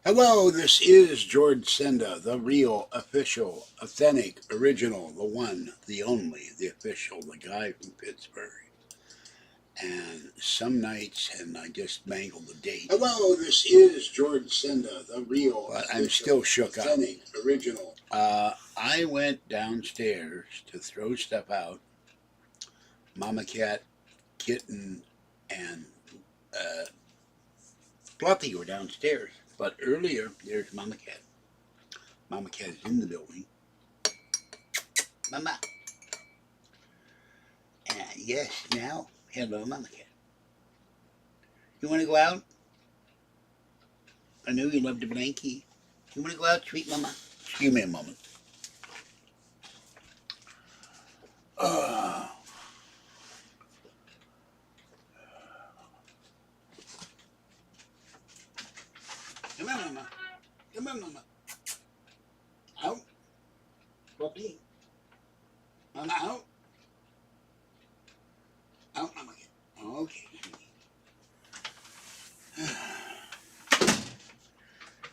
Hello, this is George Senda, the real, official, authentic, original, the one, the only, the official, the guy from Pittsburgh. And some nights, and I just mangled the date. Hello, this is George Senda, the real, but official, I'm still shook authentic, up. Original. I went downstairs to throw stuff out. Mama cat, kitten, and Fluffy were downstairs. But earlier, there's Mama Cat. Mama Cat is in the building. Mama. Yes, now, hello, Mama Cat. You want to go out? I know you love the blankie. You want to go out, sweet Mama? Excuse me a moment. Come on, Mama. Come on, Mama. Out. Puppy. Mama, out. Out, Mama. Okay.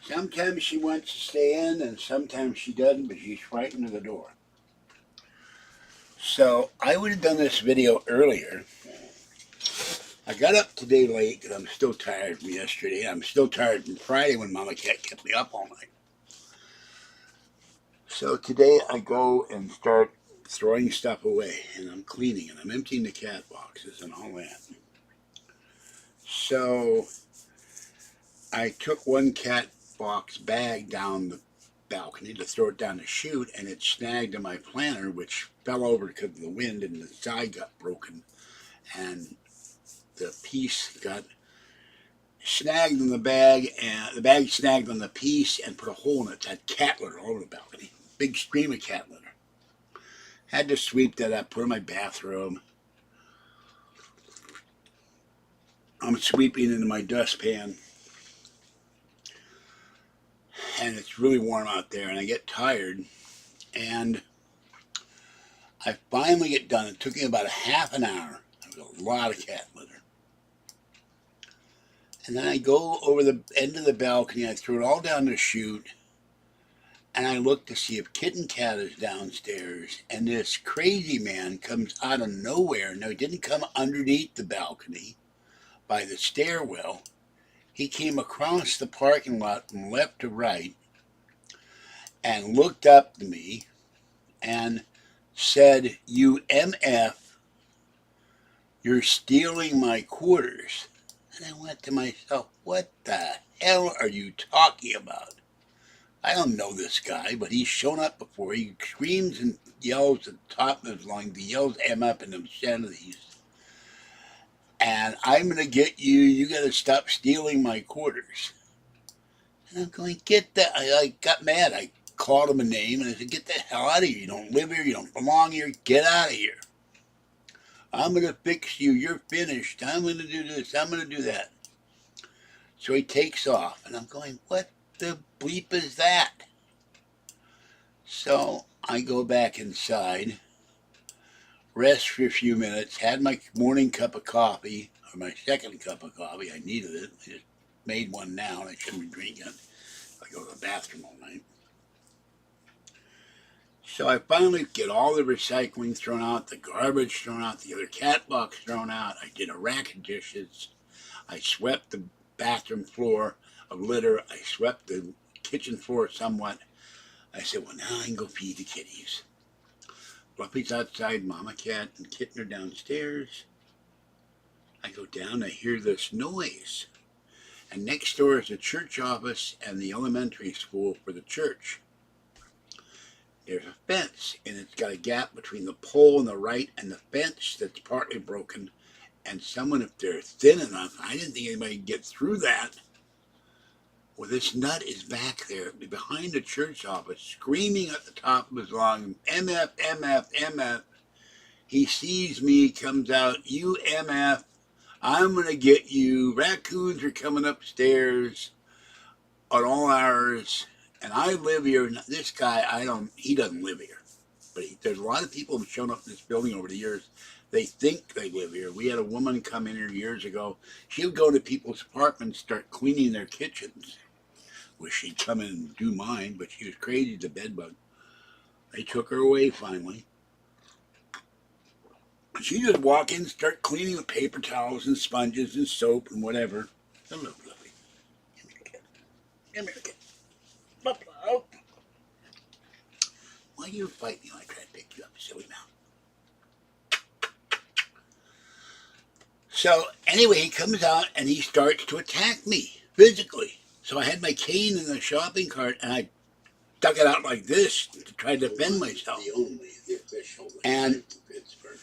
Sometimes she wants to stay in, and sometimes she doesn't, but she's frightened of the door. So, I would have done this video earlier. I got up today late because I'm still tired from yesterday. I'm still tired from Friday when Mama Cat kept me up all night. So today I go and start throwing stuff away, and I'm cleaning, and I'm emptying the cat boxes and all that. So I took one cat box bag down the balcony to throw it down the chute, and it snagged in my planter, which fell over because of the wind, and the side got broken, and the piece got snagged in the bag, and the bag snagged on the piece and put a hole in it. It had cat litter all over the balcony. Big stream of cat litter. Had to sweep that up, put it in my bathroom. I'm sweeping into my dustpan. And it's really warm out there, and I get tired. And I finally get done. It took me about a half an hour. There was a lot of cat litter. And then I go over the end of the balcony, I throw it all down the chute, and I look to see if Kitten Cat is downstairs, and this crazy man comes out of nowhere. No, he didn't come underneath the balcony by the stairwell. He came across the parking lot from left to right and looked up to me and said, "You MF, you're stealing my quarters." And I went to myself, what the hell are you talking about? I don't know this guy, but he's shown up before. He screams and yells at the top of his lungs. He yells MF and obscenities. And I'm going to get you. You got to stop stealing my quarters. And I'm going, get that. I got mad. I called him a name and I said, get the hell out of here. You don't live here. You don't belong here. Get out of here. I'm going to fix you. You're finished. I'm going to do this. I'm going to do that. So he takes off. And I'm going, what the bleep is that? So I go back inside, rest for a few minutes, had my morning cup of coffee, or my second cup of coffee. I needed it. I just made one now, and I shouldn't be drinking it. I go to the bathroom all night. So I finally get all the recycling thrown out, the garbage thrown out, the other cat box thrown out. I did a rack of dishes. I swept the bathroom floor of litter. I swept the kitchen floor somewhat. I said, well, now I can go feed the kitties. Fluffy's outside, Mama Cat and Kitten are downstairs. I go down, I hear this noise. And next door is the church office and the elementary school for the church. There's a fence, and it's got a gap between the pole on the right and the fence that's partly broken. And someone, if they're thin enough, I didn't think anybody could get through that. Well, this nut is back there behind the church office, screaming at the top of his lungs, MF, MF, MF. He sees me, comes out, you MF, I'm going to get you. Raccoons are coming upstairs at all hours. And I live here. This guy, he doesn't live here. But there's a lot of people who've shown up in this building over the years. They think they live here. We had a woman come in here years ago. She would go to people's apartments, start cleaning their kitchens Wish she'd come in and do mine, but she was crazy as a bedbug. They took her away finally. She just walk in, start cleaning with paper towels and sponges and soap and whatever. Hello, Fluffy. Come here, kid. Come here, kid. Hello. Why do you fight me when I try to pick you up, silly mouth? So anyway, he comes out and he starts to attack me physically. So I had my cane in the shopping cart and I stuck it out like this to try to defend myself. And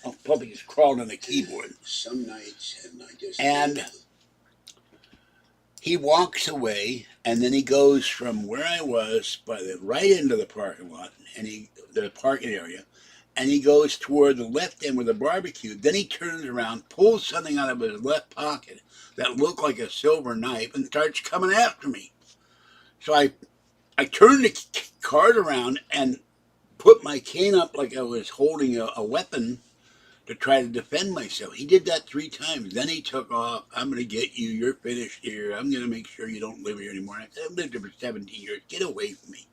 oh, Puppy just crawled on the keyboard. Some nights, and he walks away, and then he goes from where I was right into the parking lot, and the parking area, and he goes toward the left end with the barbecue. Then he turns around, pulls something out of his left pocket that looked like a silver knife, and starts coming after me. So I turned the cart around and put my cane up like I was holding a weapon to try to defend myself. He did that 3 times. Then he took off. I'm going to get you. You're finished here. I'm going to make sure you don't live here anymore. I said, I've lived here for 17 years. Get away from me.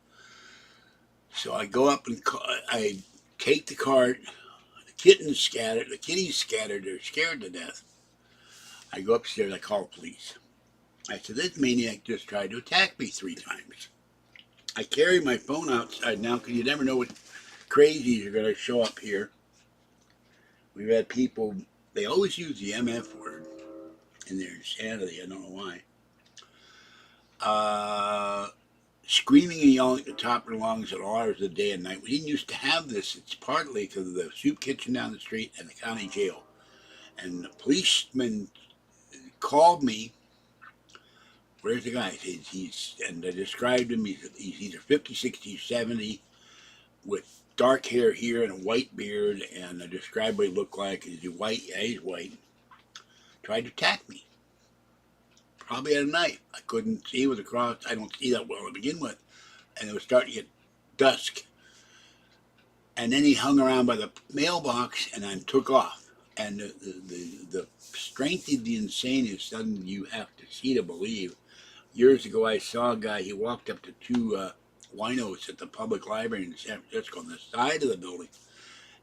So I go up and I take the cart. The kitties scattered. They're scared to death. I go upstairs. I call the police. I said, this maniac just tried to attack me 3 times. I carry my phone outside now because you never know what crazies are going to show up here. We've had people, they always use the MF word in their insanity. I don't know why. Screaming and yelling at the top of their lungs at all hours of the day and night. We didn't used to have this. It's partly because of the soup kitchen down the street and the county jail. And the policeman called me. Where's the guy? And I described him. He's either 50, 60, 70 with dark hair here and a white beard, and I described what he looked like. Is he white? Yeah, he's white. Tried to attack me. Probably had a knife. I couldn't see with the cross. I don't see that well to begin with. And it was starting to get dusk. And then he hung around by the mailbox and then took off. And the strength of the insane is something you have to see to believe. Years ago, I saw a guy, he walked up to 2 winos at the public library in San Francisco on the side of the building,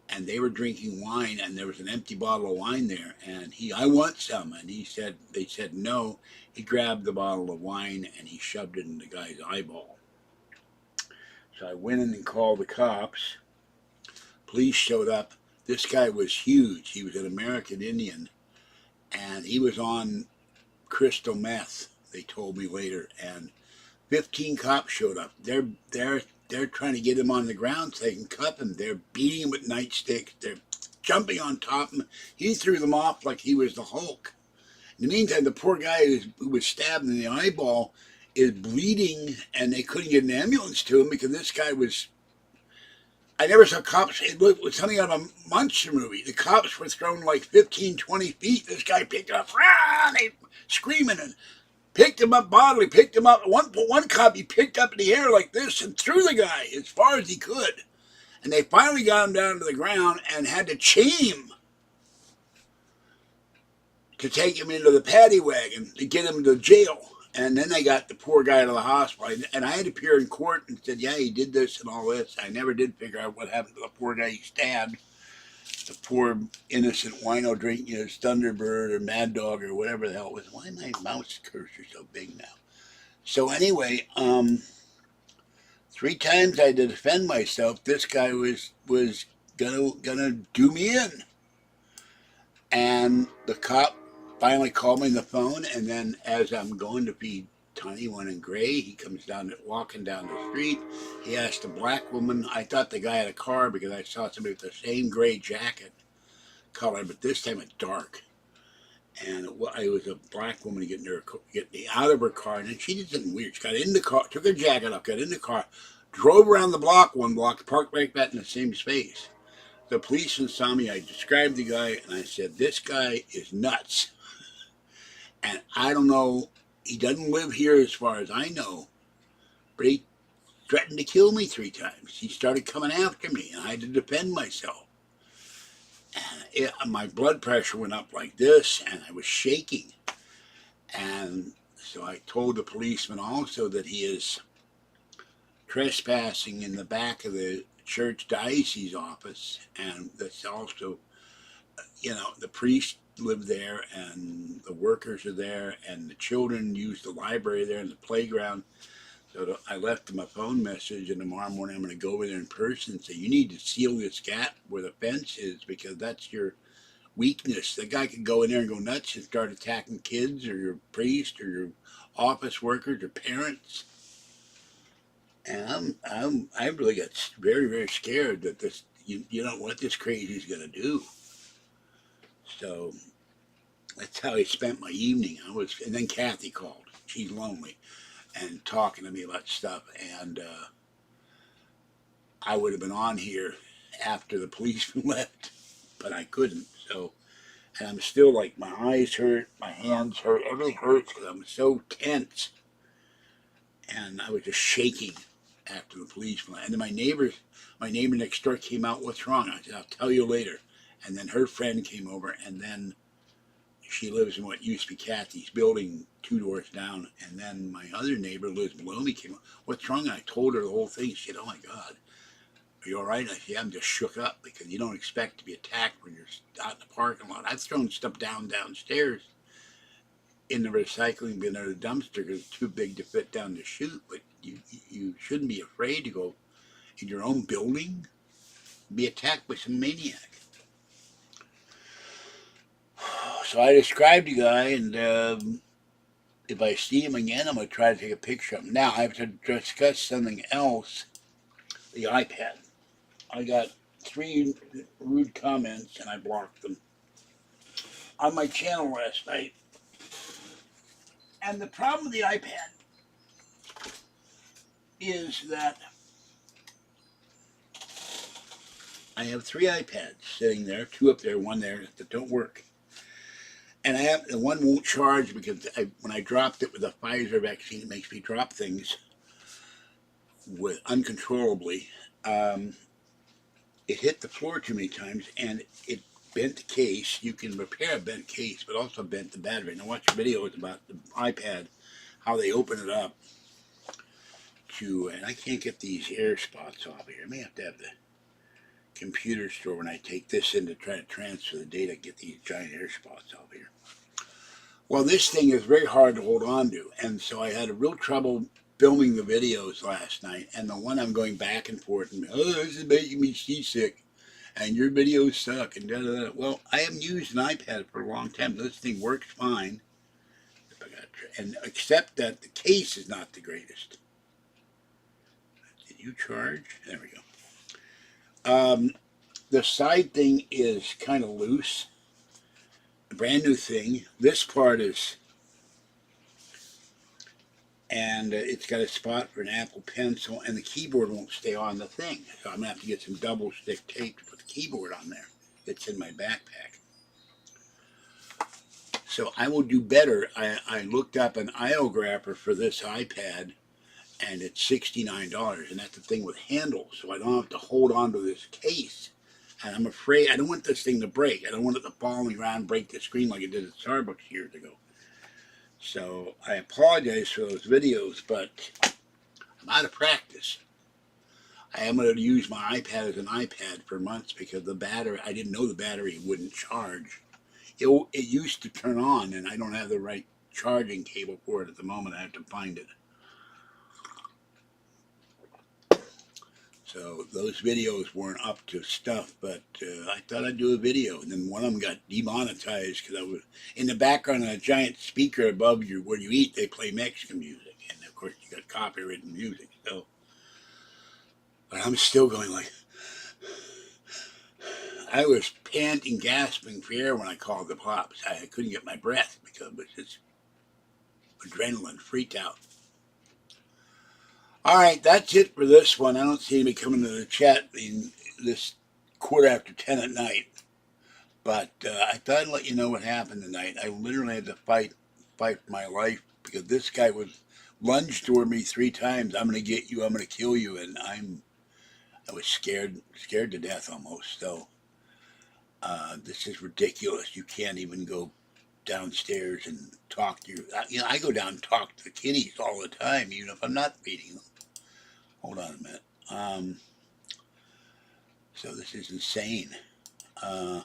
and they were drinking wine, and there was an empty bottle of wine there, and I want some, and they said no. He grabbed the bottle of wine and he shoved it in the guy's eyeball. So I went in and called the cops. Police showed up. This guy was huge. He was an American Indian, and he was on crystal meth, they told me later, and 15 cops showed up. They're trying to get him on the ground so they can cuff him. They're beating him with nightsticks. They're jumping on top of him. He threw them off like he was the Hulk. In the meantime, the poor guy who was stabbed in the eyeball is bleeding, and they couldn't get an ambulance to him because this guy was... I never saw cops... It was something out of a monster movie. The cops were thrown like 15, 20 feet. This guy picked up, they screaming and picked him up bodily, picked him up. One cop he picked up in the air like this and threw the guy as far as he could. And they finally got him down to the ground and had to chain him to take him into the paddy wagon to get him to jail. And then they got the poor guy to the hospital. And I had to appear in court and said, yeah, he did this and all this. I never did figure out what happened to the poor guy he stabbed. The poor innocent wino drinking his Thunderbird or Mad Dog or whatever the hell it was. Why my mouse cursor so big now? So anyway, 3 times I had to defend myself. This guy was gonna do me in. And the cop finally called me on the phone, and then as I'm going to feed Tiny One and Gray, he comes down, walking down the street. He asked a black woman. I thought the guy had a car because I saw somebody with the same gray jacket color, but this time it's dark. And it was a black woman getting me out of her car, and then she did something weird. She got in the car, took her jacket off, got in the car, drove around the block 1 block, parked right back in the same space. The policeman saw me. I described the guy, and I said, this guy is nuts. And I don't know, he doesn't live here as far as I know, but he threatened to kill me 3 times. He started coming after me, and I had to defend myself. And my blood pressure went up like this, and I was shaking. And So I told the policeman also that he is trespassing in the back of the church diocese office, and that's also, the priest live there, and the workers are there, and the children use the library there and the playground. So I left him a phone message, and tomorrow morning I'm going to go over there in person and say, you need to seal this gap where the fence is, because that's your weakness. The guy could go in there and go nuts and start attacking kids or your priest or your office workers or parents. And I really got very, very scared that this, you know what this crazy's going to do. So that's how I spent my evening. And then Kathy called. She's lonely and talking to me about stuff. And I would have been on here after the policeman left, but I couldn't. So, and I'm still like, my eyes hurt, my hands hurt, everything hurts because I'm so tense. And I was just shaking after the policeman. And then my neighbor next door came out, what's wrong? I said, I'll tell you later. And then her friend came over, and then she lives in what used to be Kathy's building 2 doors down. And then my other neighbor lives below me, came up, what's wrong? And I told her the whole thing. She said, oh my God, are you all right? I said, yeah, I'm just shook up, because you don't expect to be attacked when you're out in the parking lot. I've thrown stuff downstairs in the recycling bin or the dumpster because it's too big to fit down the chute. But you shouldn't be afraid to go in your own building, be attacked by some maniac. So I described the guy, and if I see him again, I'm going to try to take a picture of him. Now I have to discuss something else, the iPad. I got 3 rude comments, and I blocked them on my channel last night. And the problem with the iPad is that I have 3 iPads sitting there, 2 up there, 1 there, that don't work. And the one won't charge because when I dropped it with a Pfizer vaccine, it makes me drop things uncontrollably. It hit the floor too many times, and it bent the case. You can repair a bent case, but also bent the battery. And I watched videos about the iPad, how they open it up and I can't get these air spots off here. I may have to have the computer store when I take this in to try to transfer the data, get these giant air spots off here. Well, this thing is very hard to hold on to, and so I had a real trouble filming the videos last night, and the one I'm going back and forth, and this is making me seasick, and your videos suck, and da-da-da. Well, I haven't used an iPad for a long time. This thing works fine, and except that the case is not the greatest. Did you charge? There we go. The side thing is kind of loose. A brand new thing. This part is, and it's got a spot for an Apple Pencil, and the keyboard won't stay on the thing. So I'm going to have to get some double stick tape to put the keyboard on there. It's in my backpack. So I will do better. I looked up an IO grabber for this iPad, and it's $69, and that's the thing with handles, so I don't have to hold on to this case. And I'm afraid, I don't want this thing to break. I don't want it to fall on the ground and break the screen like it did at Starbucks years ago. So I apologize for those videos, but I'm out of practice. I am going to use my iPad as an iPad for months because the battery, I didn't know the battery wouldn't charge. It used to turn on, and I don't have the right charging cable for it at the moment. I have to find it. So those videos weren't up to stuff, but I thought I'd do a video, and then one of them got demonetized because I was in the background on a giant speaker above you where you eat. They play Mexican music, and of course you got copyrighted music. So, but I'm still going like, I was panting, gasping for air when I called the cops. I couldn't get my breath because it was just adrenaline, freaked out. All right, that's it for this one. I don't see anybody coming to the chat in this 10:15 at night. But I thought I'd let you know what happened tonight. I literally had to fight for my life because this guy was lunged toward me 3 times. I'm going to get you. I'm going to kill you. And I was scared to death almost. So this is ridiculous. You can't even go downstairs and talk to you. You know, I go down and talk to the kitties all the time, even if I'm not feeding them. Hold on a minute. So this is insane. And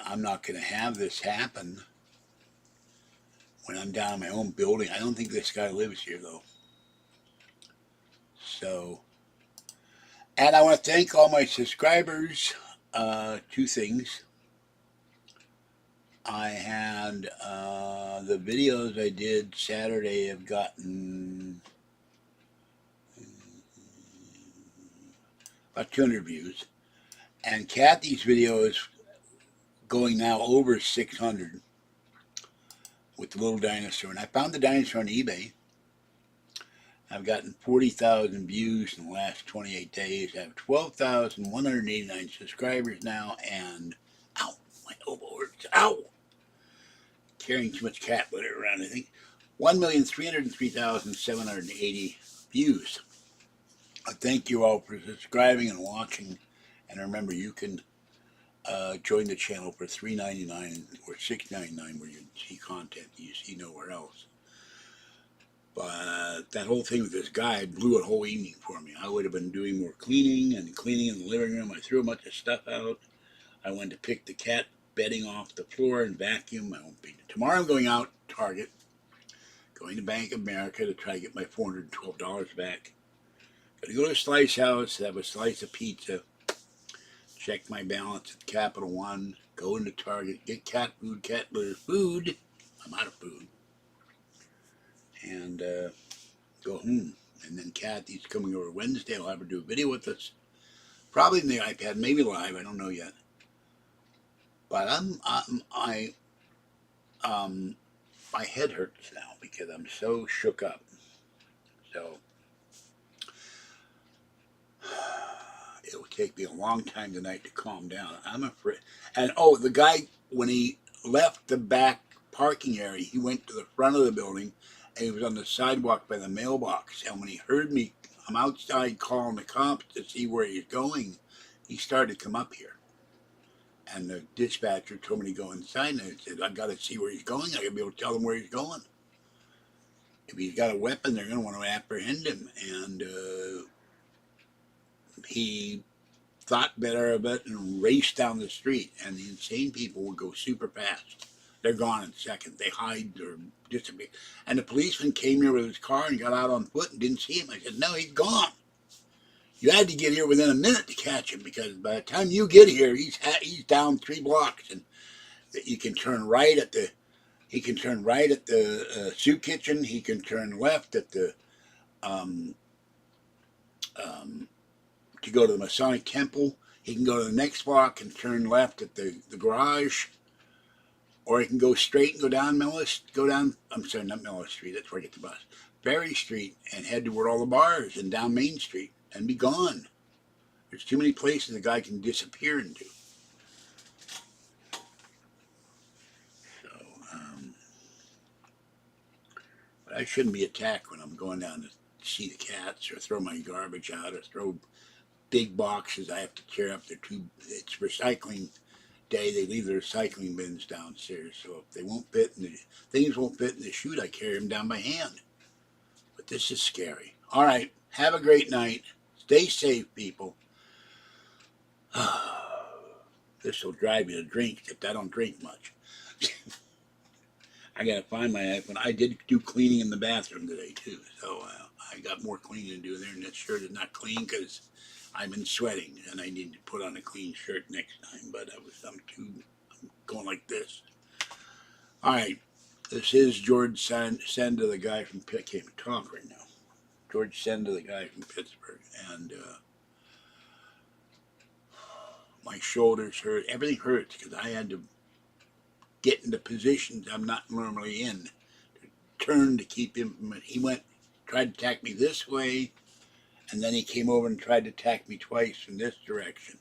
I'm not going to have this happen when I'm down in my own building. I don't think this guy lives here, though. So, and I want to thank all my subscribers. Two things. I had the videos I did Saturday have gotten about 200 views. And Kathy's video is going now over 600 with the little dinosaur. And I found the dinosaur on eBay. I've gotten 40,000 views in the last 28 days. I have 12,189 subscribers now. And, ow, my elbow hurts. Ow! Carrying too much cat litter around, I think. 1,303,780 views. I thank you all for subscribing and watching. And remember, you can join the channel for $3.99 or $6.99 where you see content you see nowhere else. But that whole thing with this guy blew a whole evening for me. I would have been doing more cleaning and cleaning in the living room. I threw a bunch of stuff out. I went to pick the cat bedding off the floor and vacuum. I won't be. Tomorrow I'm going out to Target, going to Bank of America to try to get my $412 back. Gotta go to Slice House, have a slice of pizza, check my balance at Capital One, go into Target, get cat food, cat litter, food. I'm out of food. And go home. And then Kathy's coming over Wednesday. I'll have her do a video with us. Probably in the iPad, maybe live. I don't know yet. But my head hurts now because I'm so shook up. So it will take me a long time tonight to calm down. I'm afraid. And oh, the guy, when he left the back parking area, he went to the front of the building and he was on the sidewalk by the mailbox. And when he heard me, I'm outside calling the cops to see where he's going, he started to come up here. And the dispatcher told me to go inside, and I said, I've got to see where he's going. I got to be able to tell them where he's going. If he's got a weapon, they're going to want to apprehend him. And he thought better of it and raced down the street. And the insane people will go super fast. They're gone in a second. They hide or disappear. And the policeman came here with his car and got out on foot and didn't see him. I said, no, he's gone. You had to get here within a minute to catch him, because by the time you get here, he's down 3 blocks, and you can turn right at the. He can turn right at the soup kitchen. He can turn left at the to go to the Masonic Temple. He can go to the next block and turn left at the garage, or he can go straight and go down I'm sorry, not Millis Street. That's where I get the bus. Ferry Street, and head toward all the bars and down Main Street. And be gone. There's too many places a guy can disappear into. So, but I shouldn't be attacked when I'm going down to see the cats or throw my garbage out or throw big boxes I have to tear up. It's recycling day. They leave their recycling bins downstairs. So if they won't fit in things won't fit in the chute, I carry them down by hand. But this is scary. All right. Have a great night. Stay safe, people. This will drive me to drink, except I don't drink much. I got to find my iPhone. I did do cleaning in the bathroom today, too. So I got more cleaning to do there. And this shirt is not clean because I've been sweating. And I need to put on a clean shirt next time. But I'm going like this. All right. This is George Senda, the guy from Pitt. I can't even talk right now. George Senda, the guy from Pittsburgh, and my shoulders hurt. Everything hurts because I had to get into positions I'm not normally in, to turn to keep him from. He tried to attack me this way, and then he came over and tried to attack me twice from this direction.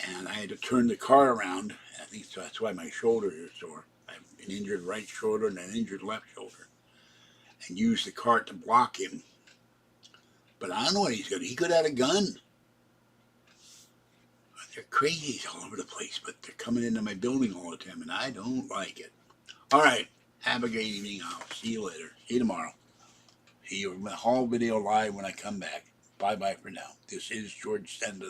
And I had to turn the car around. I think so that's why my shoulders are sore. I have an injured right shoulder and an injured left shoulder. And use the cart to block him. But I don't know what he's got. He could have had a gun. They're crazies all over the place, but they're coming into my building all the time, and I don't like it. All right. Have a great evening. I'll see you later. See you tomorrow. See you in the haul video live when I come back. Bye-bye for now. This is George Senda.